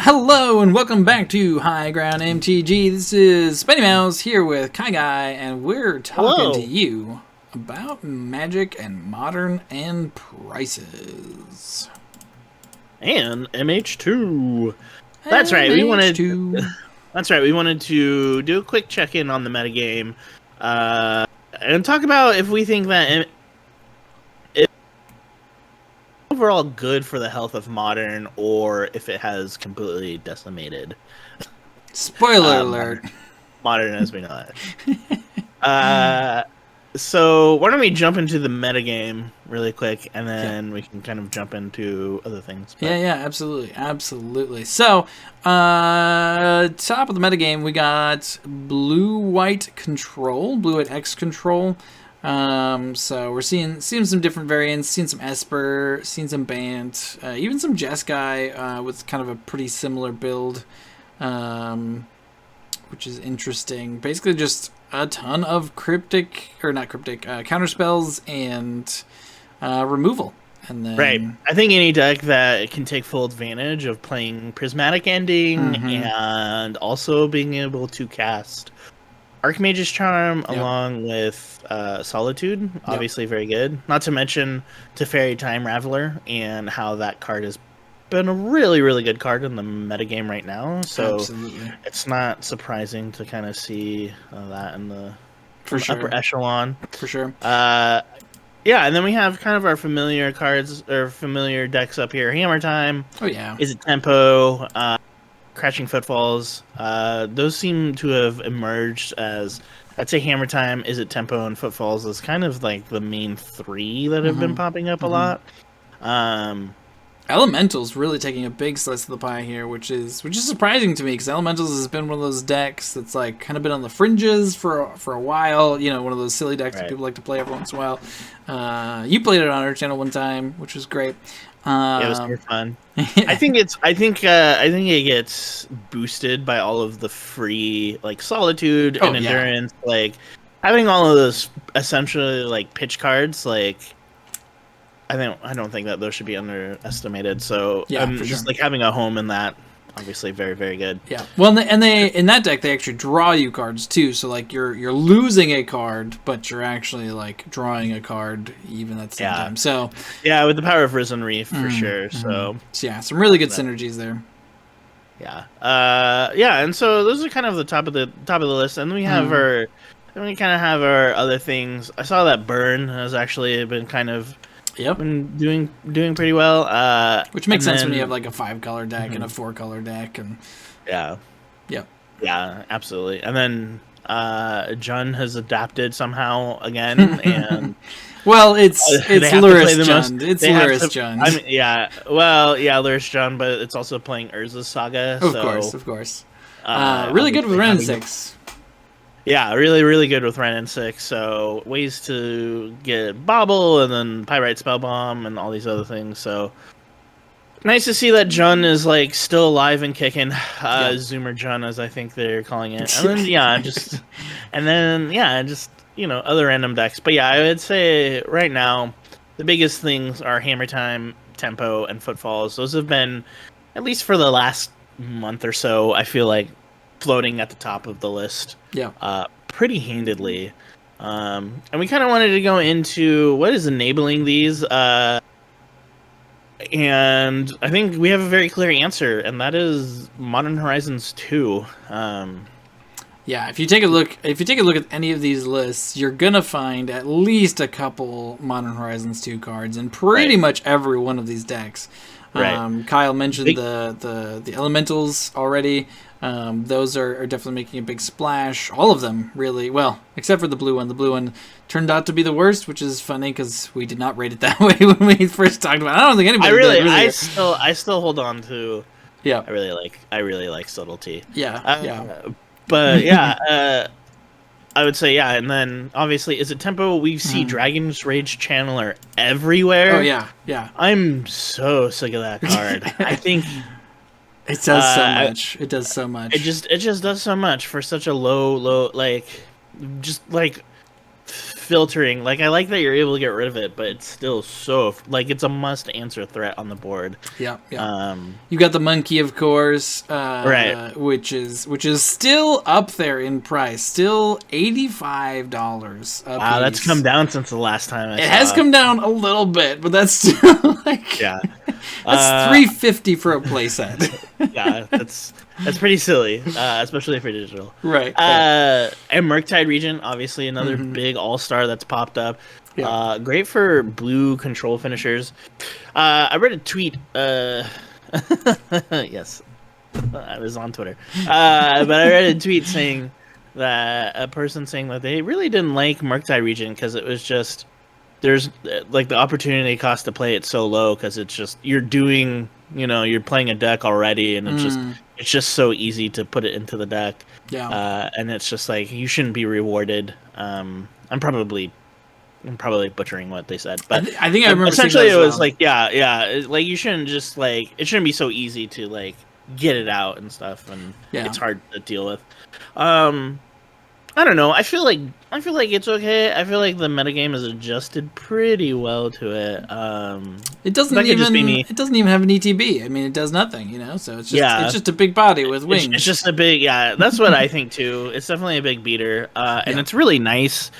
Hello and welcome back to High Ground MTG. This is Spinny Mouse here with Kai Guy, and we're talking to you about Magic and Modern and prices. And MH2. That's right. We wanted to do a quick check-in on the metagame, and talk about if we think that it's overall good for the health of Modern, or if it has completely decimated. Spoiler alert. Modern as we know it. So why don't we jump into the metagame really quick, and then we can kind of jump into other things. But... Yeah, absolutely. So, top of the metagame, we got blue-white control, blue-white X control. So we're seeing some different variants, seeing some Esper, seeing some Bant, even some Jeskai with kind of a pretty similar build, which is interesting. Basically just a ton of counter spells and removal. And then... Right. I think any deck that can take full advantage of playing Prismatic Ending and also being able to cast Archmage's Charm along with Solitude, obviously very good. Not to mention Teferi Time Raveler and how that card has been a really, really good card in the metagame right now. So it's not surprising to kind of see that in the upper echelon. For sure. Yeah, and then we have kind of our familiar cards, or familiar decks up here. Hammer Time. Oh, yeah. Is it Tempo? Crashing Footfalls. Those seem to have emerged as, I'd say Hammer Time, Is it Tempo, and Footfalls is kind of like the main three that have been popping up a lot. Elemental's really taking a big slice of the pie here, which is surprising to me, because Elementals has been one of those decks that's like kind of been on the fringes for a while. You know, one of those silly decks that people like to play every once in a while. You played it on our channel one time, which was great. Yeah, it was super fun. I think it gets boosted by all of the free like Solitude and Endurance, like having all of those essentially like pitch cards. Like I don't think that those should be underestimated. So just like having a home in that, obviously very, very good. Yeah. Well, and they in that deck they actually draw you cards too. So like you're losing a card, but you're actually like drawing a card even at the same time. So yeah, with the power of Risen Reef for sure. So yeah, some really good synergies there. Yeah. And so those are kind of the top of the list, and then we have our other things. I saw that Burn has actually been kind of been doing pretty well. Which makes sense when you have like a 5-color deck and a 4-color deck, and yeah, absolutely. And then Jund has adapted somehow again, and well, it's Lurrus Jund. It's Lurrus Jund. I mean, Lurrus Jund, but it's also playing Urza's Saga. Of course. Really good with Ren 6. Yeah, really, really good with Ren and 6. So ways to get Bobble and then Pyrite Spellbomb and all these other things. So nice to see that Jund is like still alive and kicking. Zoomer Jund, as I think they're calling it. And then just other random decks. But yeah, I would say right now the biggest things are Hammer Time, Tempo, and Footfalls. Those have been, at least for the last month or so, I feel like floating at the top of the list. Pretty handedly. And we kind of wanted to go into what is enabling these. And I think we have a very clear answer, and that is Modern Horizons 2. Yeah, if you take a look at any of these lists, you're gonna find at least a couple Modern Horizons 2 cards in pretty much every one of these decks. Kyle mentioned the Elementals already. Those are definitely making a big splash. All of them, really. Well, except for the blue one. The blue one turned out to be the worst, which is funny because we did not rate it that way when we first talked about it. I don't think anybody did. I still hold on to. Yeah. I really like Subtlety. But I would say and then obviously is it Tempo? We see Dragon's Rage Channeler everywhere. Oh yeah. I'm so sick of that card. I think it does so much. It does so much. It just does so much for such a low like just like filtering. Like, I like that you're able to get rid of it, but it's still so like it's a must answer threat on the board. Yeah. You got the monkey, of course, right? Which is still up there in price, still $85. Wow, that's come down since the last time I saw it. Has come down a little bit, but that's still like that's $350 for a playset. Yeah, that's pretty silly, especially for digital. Right. And Murktide Regent, obviously another big all-star that's popped up. Yeah. Great for blue control finishers. I read a tweet. Yes, I was on Twitter. But I read a tweet saying that a person saying that they really didn't like Murktide Regent because it was just there's like the opportunity cost to play it so low because it's just you're playing a deck already and it's just so easy to put it into the deck. Yeah. And it's just like you shouldn't be rewarded. I'm probably butchering what they said, but I think I remember essentially it was like like you shouldn't just like it shouldn't be so easy to like get it out and stuff, and it's hard to deal with. I don't know. I feel like it's okay. I feel like the metagame has adjusted pretty well to it. It doesn't even have an ETB. I mean, it does nothing, So it's just a big body with wings. It's just a big That's what I think too. It's definitely a big beater, and it's really nice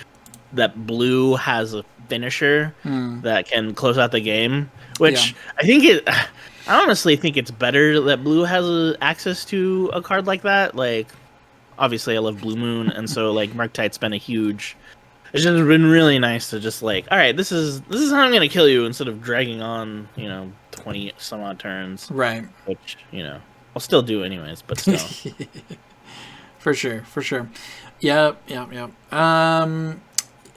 that blue has a finisher that can close out the game. Which I honestly think it's better that blue has access to a card like that. Like, obviously, I love Blue Moon, and so like Murktide's been a huge. It's just been really nice to just like, all right, this is how I'm gonna kill you instead of dragging on 20 some odd turns. Right. Which I'll still do anyways, but still. For sure. Yep.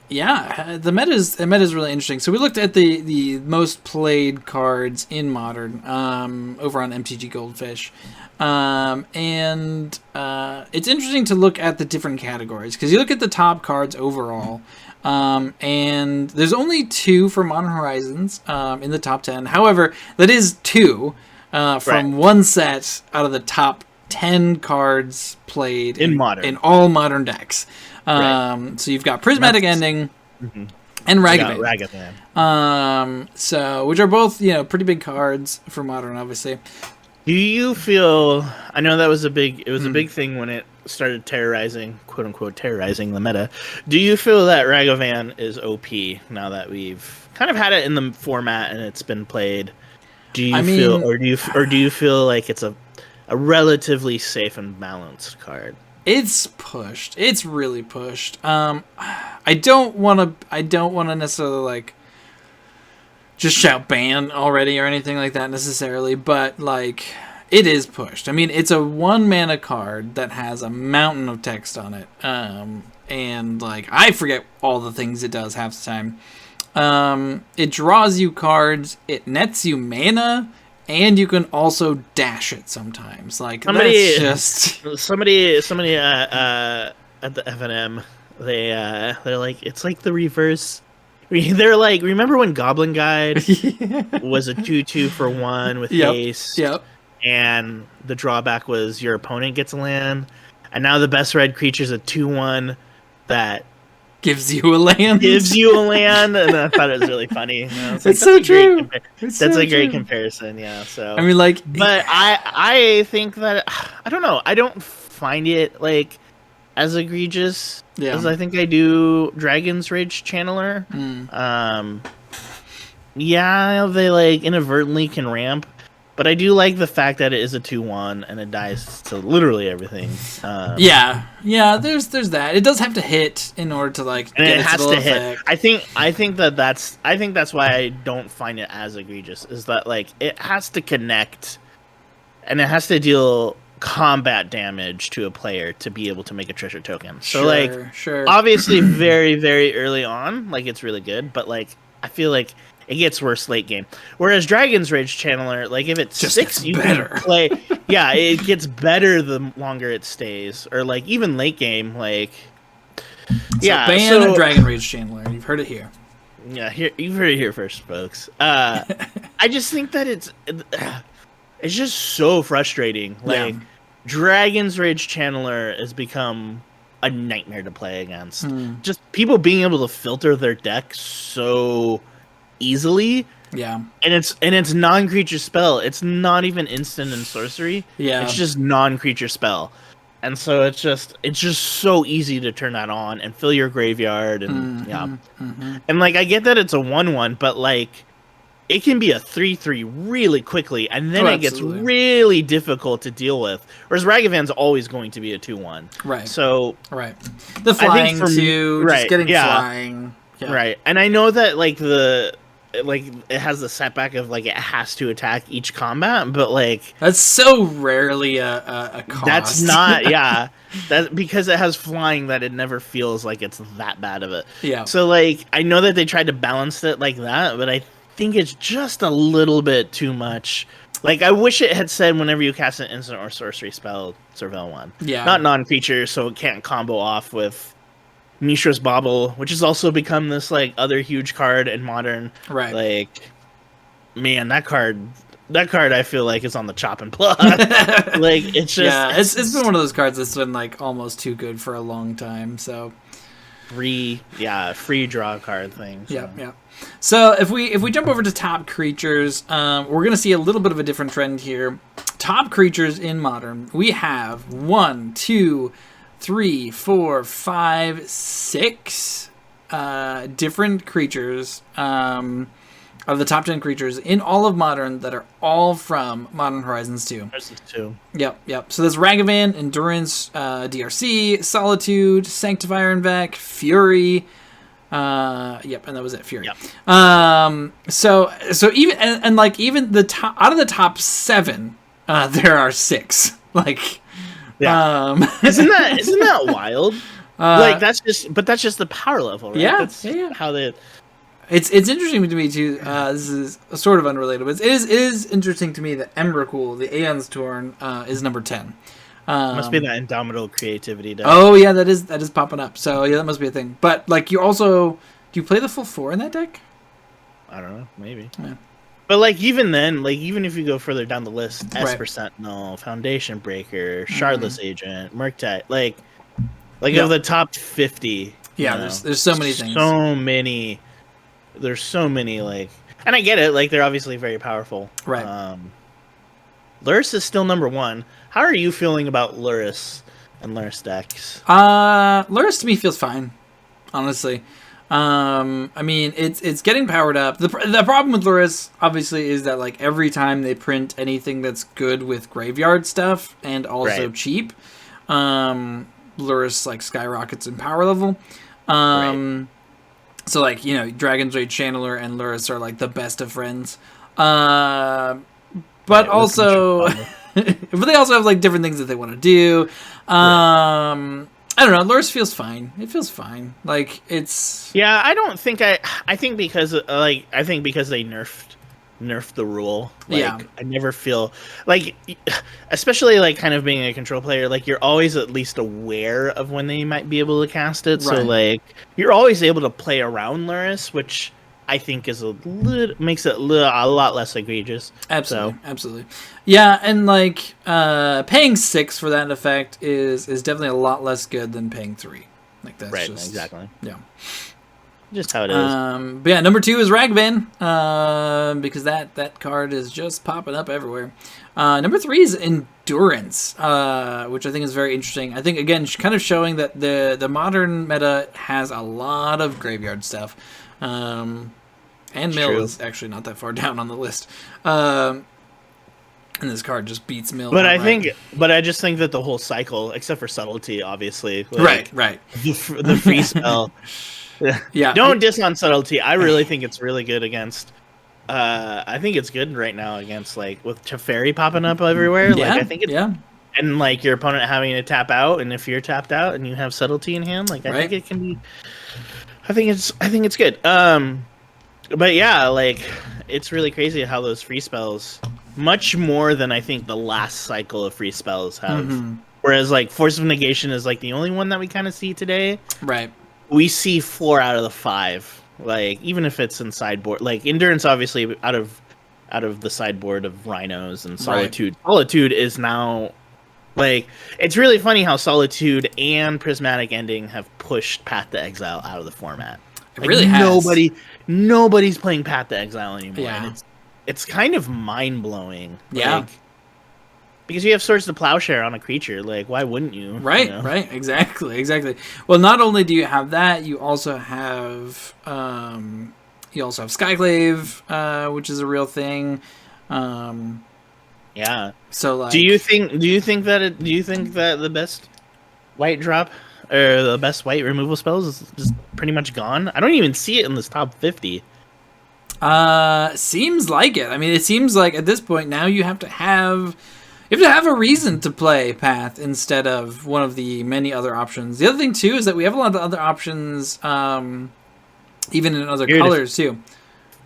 The meta is really interesting. So we looked at the most played cards in Modern over on MTG Goldfish. And it's interesting to look at the different categories because you look at the top cards overall, and there's only 2 for Modern Horizons in the top 10. However, that is 2 from one set out of the top 10 cards played in all Modern decks. So you've got Prismatic Ending and Ragavan. So which are both pretty big cards for Modern, obviously. Do you feel? I know that was a big thing when it started quote unquote terrorizing the meta. Do you feel that Ragavan is OP now that we've kind of had it in the format and it's been played? Do you feel like it's a relatively safe and balanced card? It's pushed. It's really pushed. I don't want to necessarily like just shout ban already or anything like that necessarily, but like it is pushed. I mean, it's a 1 mana card that has a mountain of text on it. And like I forget all the things it does half the time. It draws you cards, it nets you mana, and you can also dash it sometimes. Like somebody at the FNM, they're like, it's like the reverse. They're like, remember when Goblin Guide was a 2/2 for 1 with haste? Yep. And the drawback was your opponent gets a land, and now the best red creature's a 2/1 that gives you a land. And I thought it was really funny. It's so true. That's a great comparison. Yeah. So I mean, like, but I think that I don't know. I don't find it like as egregious as I think I do Dragon's Rage Channeler. They like inadvertently can ramp, but I do like the fact that it is a 2/1 and it dies to literally everything. There's that. It does have to hit in order to like and get it has to effect. hit. I think that's why I don't find it as egregious, is that like it has to connect and it has to deal combat damage to a player to be able to make a treasure token. So obviously very, very early on, like it's really good, but like I feel like it gets worse late game. Whereas Dragon's Rage Channeler, like if it's 6, you can play. Yeah, it gets better the longer it stays, or like even late game, like ban Dragon Rage Channeler. You've heard it here. Yeah, you've heard it here first, folks. I just think that it's just so frustrating. Like Dragon's Rage Channeler has become a nightmare to play against. Mm. Just people being able to filter their deck so easily. Yeah. And it's non-creature spell. It's not even instant and sorcery. Yeah. It's just non-creature spell. And so it's just so easy to turn that on and fill your graveyard and And like I get that it's a 1/1, but like it can be a 3/3 really quickly, and then it gets really difficult to deal with. Whereas Ragavan's always going to be a 2/1. Right. So the flying too, just getting flying. Yeah. Right. And I know that like it has the setback of like it has to attack each combat, but like that's so rarely a cost. That's not that because it has flying that it never feels like it's that bad of it. Yeah. So like I know that they tried to balance it like that, but I think it's just a little bit too much. Like I wish it had said whenever you cast an instant or sorcery spell, surveil one. Yeah. Not non-creature, so it can't combo off with Mishra's Bauble, which has also become this like other huge card in Modern. Right. Like, man, that card I feel like is on the chopping block. Like it's just it's been one of those cards that's been like almost too good for a long time. So free draw card thing. So. Yeah. So if we jump over to top creatures, we're gonna see a little bit of a different trend here. Top creatures in Modern, we have 1, 2, 3, 4, 5, 6 different creatures of the top 10 creatures in all of Modern that are all from Modern Horizons 2. Horizons 2. Yep. So there's Ragavan, Endurance, DRC, Solitude, Sanctifier and Vec, Fury. And that was it, Fury. Yep. So even and like even the top out of the top 7, there are 6. Like. Yeah. Isn't that wild? Like that's just the power level, right? Yeah. That's how they. It's interesting to me too. This is sort of unrelated, but it is interesting to me that Emrakul, the Aeon's Torn, is number 10. Must be that indomitable creativity deck. Oh yeah, that is popping up. So yeah, that must be a thing. But like you also do you play the full 4 in that deck? I don't know, maybe. Yeah. But like even then, like even if you go further down the list, Esper Sentinel, Foundation Breaker, Shardless Agent, Murktide, like of the top 50. Yeah, there's so many things. There's so many like, and I get it. Like they're obviously very powerful. Right. Lurrus is still number 1. How are you feeling about Lurrus and Lurrus decks? Lurrus to me feels fine, honestly. I mean, it's getting powered up. The problem with Lurrus, obviously, is that like every time they print anything that's good with graveyard stuff and also cheap, Lurrus like skyrockets in power level. So like Dragon's Rage Channeler and Lurrus are like the best of friends. But also, but they also have like different things that they want to do. I don't know. Lurrus feels fine. It feels fine. Like it's. Yeah, I think because they nerfed the rule. Like, I never feel like, especially like kind of being a control player, like you're always at least aware of when they might be able to cast it. So like you're always able to play around Lurrus, which I think is makes it a lot less egregious. Absolutely. Yeah, and like paying 6 for that effect is definitely a lot less good than paying 3. Like that's just exactly. Yeah. Just how it is. But yeah, number 2 is Ragavan, because that card is just popping up everywhere. Number 3 is Endurance, which I think is very interesting. I think again, kind of showing that the modern meta has a lot of graveyard stuff. And Mill is actually not that far down on the list. And this card just beats Mill. But I just think that the whole cycle, except for Subtlety, obviously. Like, right. The free spell. Yeah. Don't diss on Subtlety. I really think it's really good against. I think it's good right now against like with Teferi popping up everywhere. Yeah, like I think it's and like your opponent having to tap out, and if you're tapped out and you have Subtlety in hand, like I think it can be. I think it's good. But yeah, like it's really crazy how those free spells, much more than I think the last cycle of free spells have. Whereas like Force of Negation is like the only one that we kind of see today. Right. We see 4 out of the 5. Like even if it's in sideboard, like Endurance obviously out of the sideboard of Rhinos and Solitude. Solitude is now Like, it's really funny how Solitude and Prismatic Ending have pushed Path to Exile out of the format. It really has. Nobody's playing Path to Exile anymore. Yeah. And it's kind of mind-blowing. Yeah. Like, because you have Swords to Plowshare on a creature. Like, why wouldn't you? Right, you know? right. Exactly. Well, not only do you have that, you also have Skyclave, which is a real thing. Yeah. So, like, do you think that the best white drop or the best white removal spells is just pretty much gone? I don't even see it in this top 50. seems like it. I mean, it seems like at this point now you have to have a reason to play Path instead of one of the many other options. The other thing too is that we have a lot of other options, even in other colors too.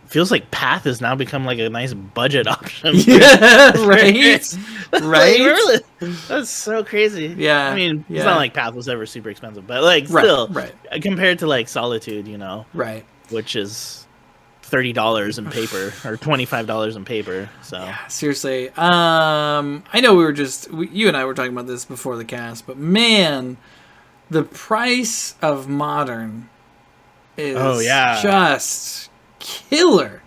Feels like Path has now become like a nice budget option. Yeah, right. Like, that's so crazy. Yeah, I mean, yeah. It's not like Path was ever super expensive, but like still, right. Compared to like Solitude, right, which is $30 in paper or $25 in paper. So yeah, seriously, I know you and I were talking about this before the cast, but man, the price of Modern is just killer.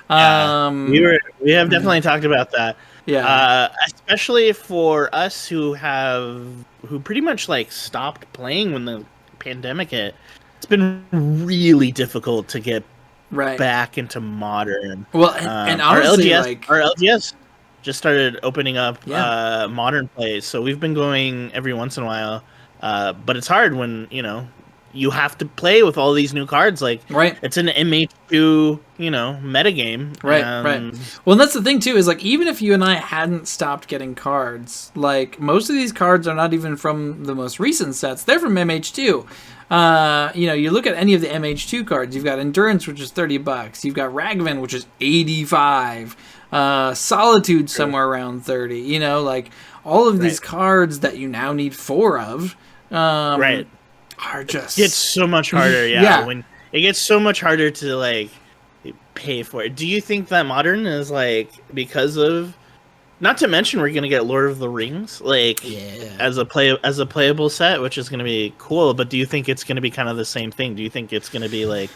Yeah. We have definitely talked about that. Yeah. Especially for us who pretty much like stopped playing when the pandemic hit. It's been really difficult to get back into Modern. Well, and honestly, our LGS just started opening up Modern plays, so we've been going every once in a while. But it's hard when you have to play with all these new cards. Like, it's an MH2, metagame. Right. Well, and that's the thing too, is like, even if you and I hadn't stopped getting cards, like, most of these cards are not even from the most recent sets. They're from MH2. You look at any of the MH2 cards, you've got Endurance, which is $30. You've got Ragavan, which is $85. Solitude somewhere around 30. Like, all of these cards that you now need 4 of. Are just gets so much harder. When it gets so much harder to like pay for it. Do you think that Modern is like because of? Not to mention we're gonna get Lord of the Rings as a playable set, which is gonna be cool. But do you think it's gonna be kind of the same thing? Do you think it's gonna be like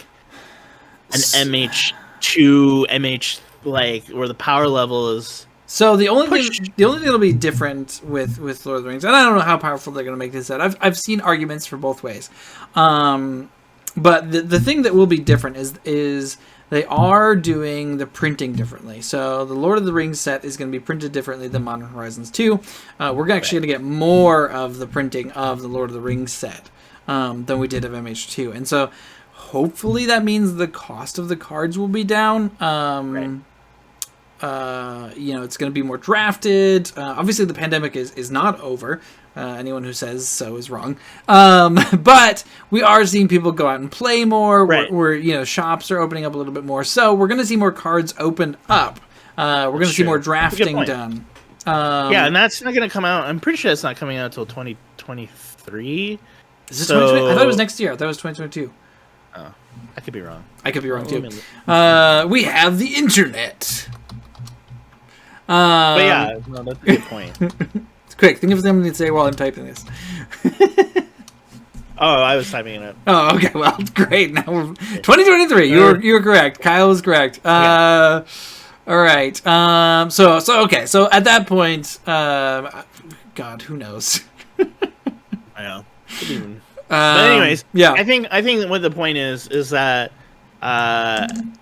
an MH2 like where the power level is? So the only thing that'll be different with Lord of the Rings, and I don't know how powerful they're going to make this set. I've seen arguments for both ways, but the thing that will be different is they are doing the printing differently. So the Lord of the Rings set is going to be printed differently than Modern Horizons 2. We're actually going to get more of the printing of the Lord of the Rings set than we did of MH2, and so hopefully that means the cost of the cards will be down. It's going to be more drafted. Obviously, the pandemic is not over. Anyone who says so is wrong. But we are seeing people go out and play more. We're shops are opening up a little bit more. So we're going to see more cards opened up. We're going to see more drafting done. And that's not going to come out. I'm pretty sure it's not coming out until 2023. Is this 2020? I thought it was next year. I thought it was 2022. Oh, I could be wrong. I could be wrong too. We have the internet. But yeah, no, that's a good point. It's quick. Think of something to say while I'm typing this. Oh, I was typing it up. Oh, okay. Well, great. Now we're 2023. You were correct. Kyle was correct. All right. So okay. So at that point, God, who knows? I know. But anyways, I think what the point is that.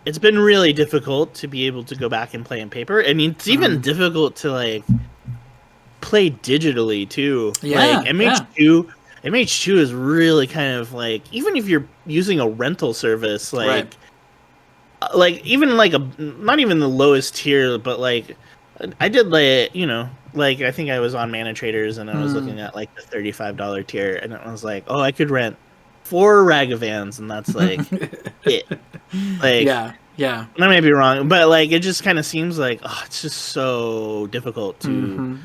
It's been really difficult to be able to go back and play in paper. I mean, it's even difficult to like play digitally too. Like MH2 is really kind of like, even if you're using a rental service, like even like not even the lowest tier, but like I did like I think I was on Mana Traders and I was looking at like the $35 tier and I was like, oh, I could rent 4 Ragavans and that's like it. Like, yeah. I may be wrong, but like it just kind of seems like it's just so difficult to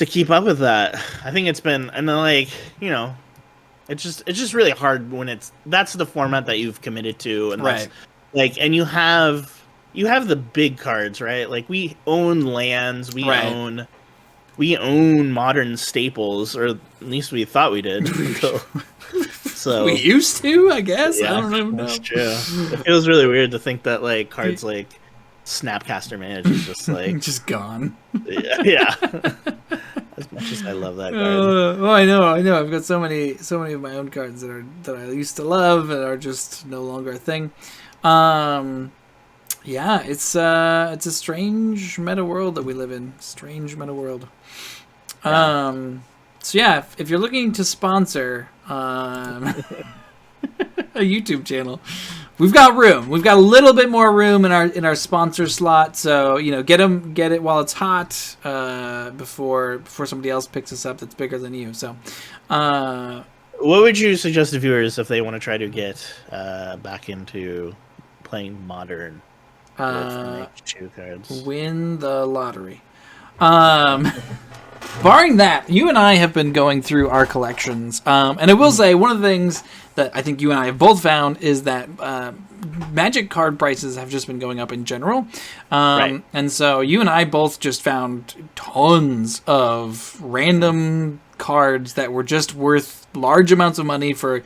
keep up with that. I think it's been, and then like it's just really hard when that's the format that you've committed to, and that's like, and you have the big cards, right? Like we own lands, we own we own modern staples, or at least we thought we did. So we used to, I guess. Yeah, I don't even know. That's true. It feels really weird to think that like cards like Snapcaster Mage is just like just gone. Yeah. As much as I love that card. Oh, I know. I've got so many of my own cards that I used to love and are just no longer a thing. Yeah, it's a strange meta world that we live in. Strange meta world. Yeah. So yeah, if you're looking to sponsor a YouTube channel, we've got room. We've got a little bit more room in our sponsor slot. So get it while it's hot before somebody else picks us up that's bigger than you. So, what would you suggest to viewers if they want to try to get back into playing Modern with MH2 cards? Win the lottery. Barring that, you and I have been going through our collections, and I will say one of the things that I think you and I have both found is that Magic card prices have just been going up in general, Right. And so you and I both just found tons of random cards that were just worth large amounts of money for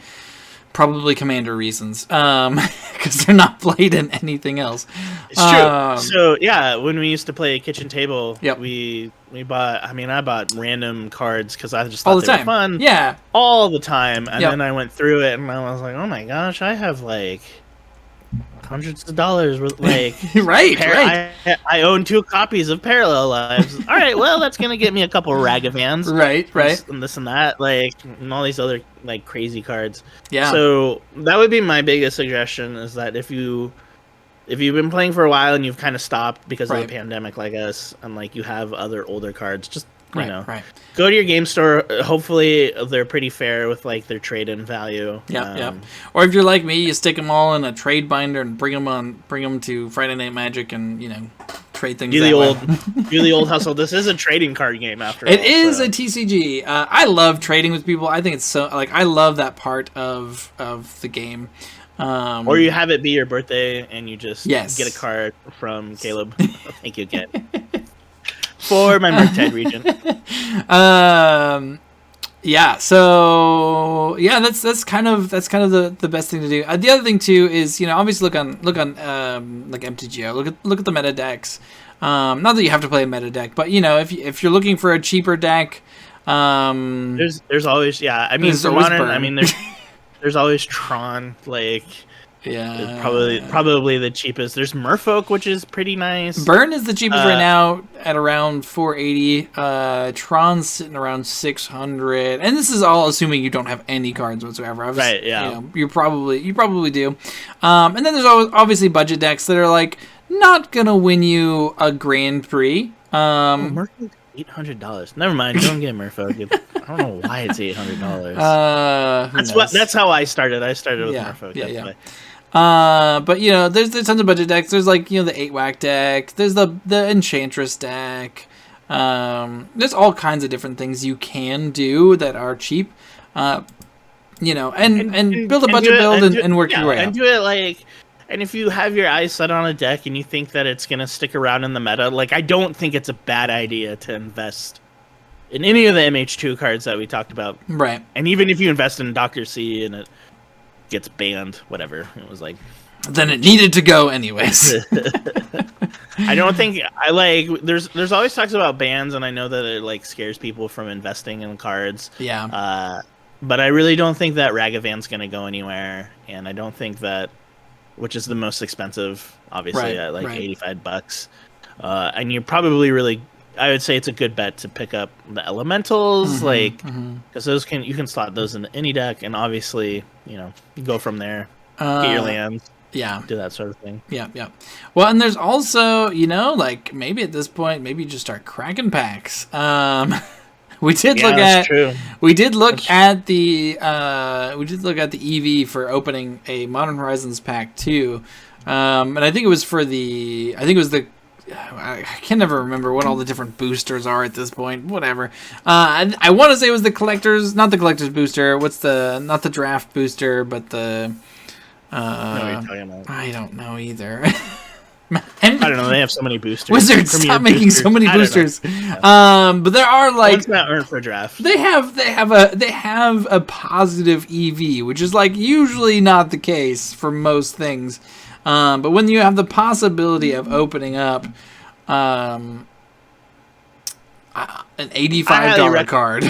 probably Commander reasons, because they're not played in anything else. It's true. So yeah, when we used to play kitchen table, Yep. we bought. I mean, I bought random cards because I just all thought the they time. were fun. Yeah, all the time. And Yep. then I went through it and I was like, oh my gosh, I have like hundreds of dollars worth, like right. I own 2 copies of Parallel Lives. All right, well, that's gonna get me a couple Ragavans, Right. and this and that, like, and all these other like crazy cards. Yeah. So that would be my biggest suggestion, is that if you've been playing for a while and you've kind of stopped because of Right. the pandemic, like us, and like you have other older cards, just Right. go to your game store. Hopefully they're pretty fair with like their trade-in value. Yeah. Or if you're like me, you stick them all in a trade binder and bring them to Friday Night Magic and trade things. Do that the way. do the old hustle. This is a trading card game after all. It is so. a TCG. I love trading with people. I think it's so I love that part of the game. Or you have it be your birthday and you just Yes. get a card from Caleb. Thank you again. For my Murktide region. Yeah, so yeah, that's kind of the best thing to do. The other thing too is obviously look on like MTGO. Look at the meta decks. Not that you have to play a meta deck, but if you're looking for a cheaper deck, there's always I mean for Modern, I mean there's always Tron, like yeah, probably the cheapest. There's Merfolk, which is pretty nice. Burn is the cheapest right now at around 480. Tron's sitting around 600, and this is all assuming you don't have any cards whatsoever. Right? Yeah. You probably do. And then there's obviously budget decks that are like not gonna win you a Grand Prix. Merfolk $800. Never mind. Don't get Merfolk. I don't know why it's $800. That's how I started. I started with Merfolk. Yeah. But there's tons of budget decks. There's like the 8-whack deck. There's the Enchantress deck. There's all kinds of different things you can do that are cheap. And build a budget build and work your way up. And do it like. And if you have your eyes set on a deck and you think that it's gonna stick around in the meta, like I don't think it's a bad idea to invest in any of the MH2 cards that we talked about. Right. And even if you invest in Dr. C and it gets banned, whatever, it was like... Then it needed to go anyways. I don't think... There's always talks about bans, and I know that it like scares people from investing in cards. Yeah. But I really don't think that Ragavan's going to go anywhere, and I don't think that... Which is the most expensive, obviously, at like $85. And you're probably really... I would say it's a good bet to pick up the elementals, because those you can slot those into any deck, and obviously, you go from there, get your lands, do that sort of thing. Yeah. Well, and there's also, like maybe at this point, maybe you just start cracking packs. We did look at the EV for opening a Modern Horizons pack 2, and I think it was I can never remember what all the different boosters are at this point. Whatever. I want to say it was not the collector's booster. Not the draft booster, but the. I know what you're talking about. I don't know either. And I don't know. They have so many boosters. Wizards, Premier stop making so many boosters. But there are like one's not earned for draft. they have a positive EV, which is like usually not the case for most things. But when you have the possibility of opening up an $85 card.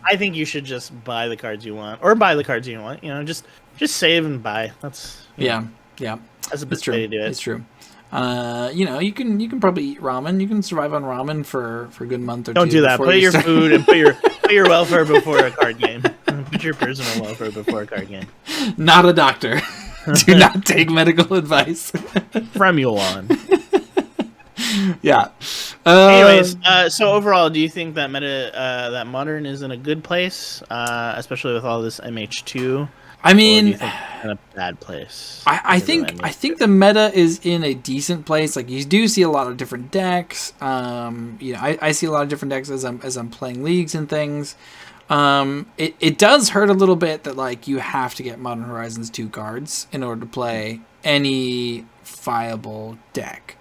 I think you should just buy the cards you want, or buy the cards you want. You know, just save and buy. That's yeah. That's the best way to do it. It's true. You know, you can probably eat ramen. You can survive on ramen for a good month or Don't two. do that. Put your food and put your welfare before a card game. Put your personal welfare before a card game. Not a doctor. Do not take medical advice from you on. Yeah. Anyways, so overall, do you think that that Modern is in a good place, especially with all this MH2? I mean, or do you think it's in a bad place? I think the meta is in a decent place. Like, you do see a lot of different decks. You know, I see a lot of different decks as I'm playing leagues and things. It does hurt a little bit that like you have to get Modern Horizons 2 cards in order to play any viable deck.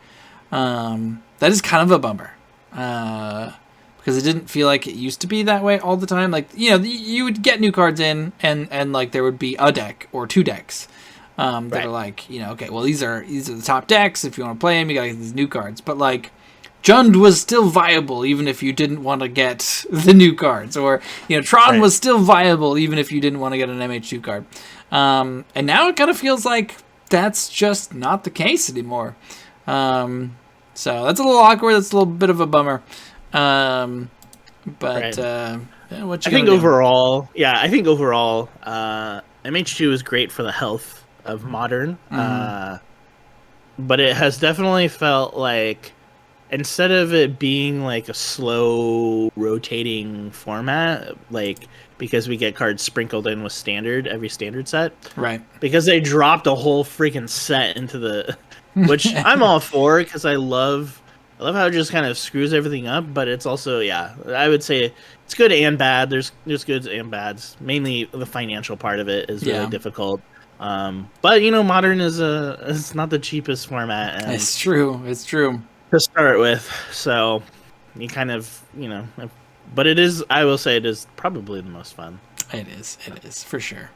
That is kind of a bummer. Because it didn't feel like it used to be that way all the time. Like, you know, you would get new cards in, and like there would be a deck or two decks that are like, you know, okay, well these are the top decks. If you want to play them, you gotta get these new cards. But like, Jund was still viable even if you didn't want to get the new cards, or you know, Tron was still viable even if you didn't want to get an MH2 card. And now it kind of feels like that's just not the case anymore. So that's a little awkward. That's a little bit of a bummer. But yeah, I think overall, MH2 is great for the health of Modern. But it has definitely felt like, instead of it being like a slow rotating format, like because we get cards sprinkled in with standard every standard set, right? Because they dropped a whole freaking set into the, which I'm all for, because I love how it just kind of screws everything up. But it's also, yeah, I would say it's good and bad. There's goods and bads. Mainly the financial part of it is really difficult. But you know, Modern it's not the cheapest format. And it's true. To start with, so you kind of, you know, but it is, I will say, it is probably the most fun. It is for sure.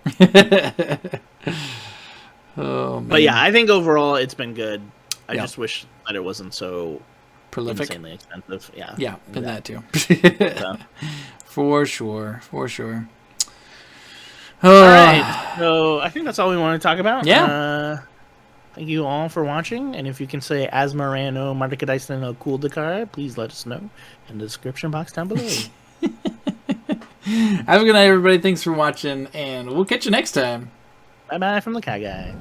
Oh man. But yeah, I think overall it's been good. I just wish that it wasn't so prolific, insanely expensive. Yeah, and that too. So. For sure. All right, so I think that's all we want to talk about. Yeah. Thank you all for watching, and if you can say Asmarano, Martikadaisen, Kuldakar, please let us know in the description box down below. Have a good night, everybody. Thanks for watching, and we'll catch you next time. Bye-bye from the Cat Guy.